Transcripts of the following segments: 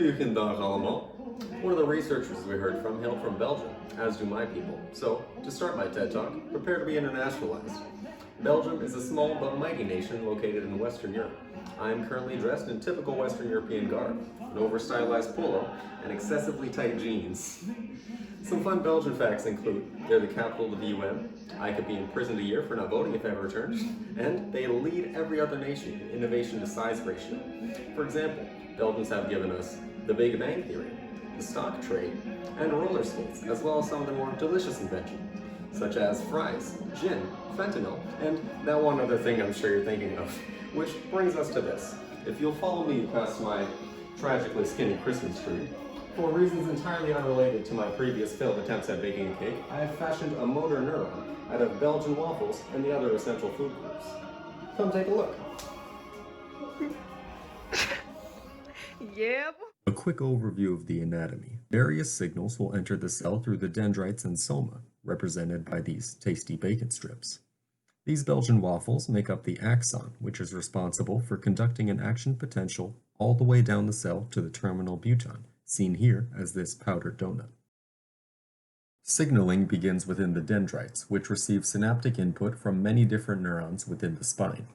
Dag allemaal. One of the researchers we heard from hailed from Belgium, as do my people. So, to start my TED Talk, prepare to be internationalized. Belgium is a small but mighty nation located in Western Europe. I am currently dressed in typical Western European garb, an over-stylized polo, and excessively tight jeans. Some fun Belgian facts include they're the capital of the UN, I could be imprisoned a year for not voting if I ever returned, and they lead every other nation in innovation to size ratio. For example, Belgians have given us the Big Bang Theory, the stock trade, and roller skates, as well as some of the more delicious inventions, such as fries, gin, fentanyl, and that one other thing I'm sure you're thinking of. Which brings us to this. If you'll follow me past my tragically skinny Christmas tree, for reasons entirely unrelated to my previous failed attempts at baking a cake, I have fashioned a motor neuron out of Belgian waffles and the other essential food groups. Come take a look. Yeah. A quick overview of the anatomy. Various signals will enter the cell through the dendrites and soma, represented by these tasty bacon strips. These Belgian waffles make up the axon, which is responsible for conducting an action potential all the way down the cell to the terminal buton, seen here as this powdered donut. Signaling begins within the dendrites, which receive synaptic input from many different neurons within the spine.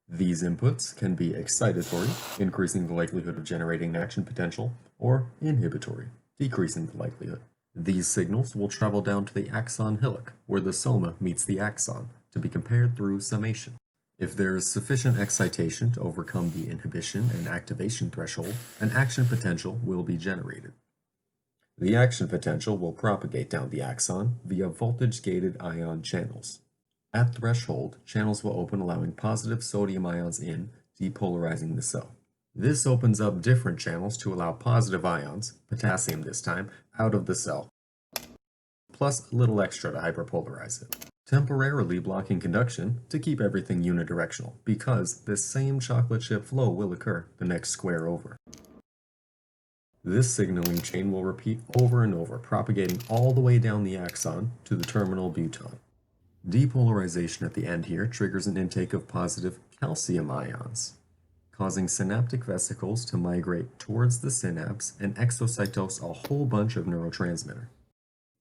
These inputs can be excitatory, increasing the likelihood of generating an action potential, or inhibitory, decreasing the likelihood. These signals will travel down to the axon hillock, where the soma meets the axon, to be compared through summation. If there is sufficient excitation to overcome the inhibition and activation threshold, an action potential will be generated. The action potential will propagate down the axon via voltage-gated ion channels. At threshold, channels will open allowing positive sodium ions in, depolarizing the cell. This opens up different channels to allow positive ions, potassium this time, out of the cell, plus a little extra to hyperpolarize it, temporarily blocking conduction to keep everything unidirectional, because this same chocolate chip flow will occur the next square over. This signaling chain will repeat over and over, propagating all the way down the axon to the terminal buton. Depolarization at the end here triggers an intake of positive calcium ions, causing synaptic vesicles to migrate towards the synapse and exocytose a whole bunch of neurotransmitter.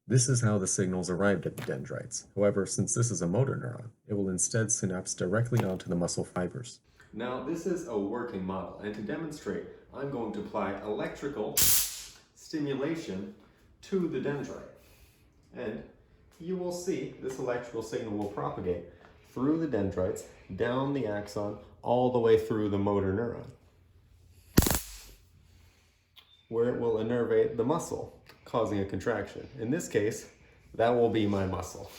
This is how the signals arrived at the dendrites. However, since this is a motor neuron, it will instead synapse directly onto the muscle fibers. Now, this is a working model, and to demonstrate, I'm going to apply electrical stimulation to the dendrite. And you will see this electrical signal will propagate through the dendrites, down the axon, all the way through the motor neuron, where it will innervate the muscle, causing a contraction. In this case, that will be my muscle.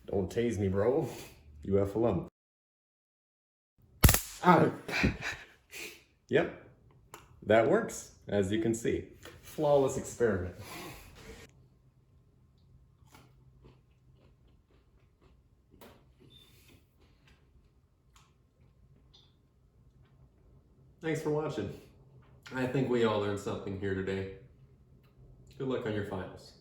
Don't tase me, bro. You have a lump. Ah. Yep, that works, as you can see. Flawless experiment. Thanks for watching. I think we all learned something here today. Good luck on your finals.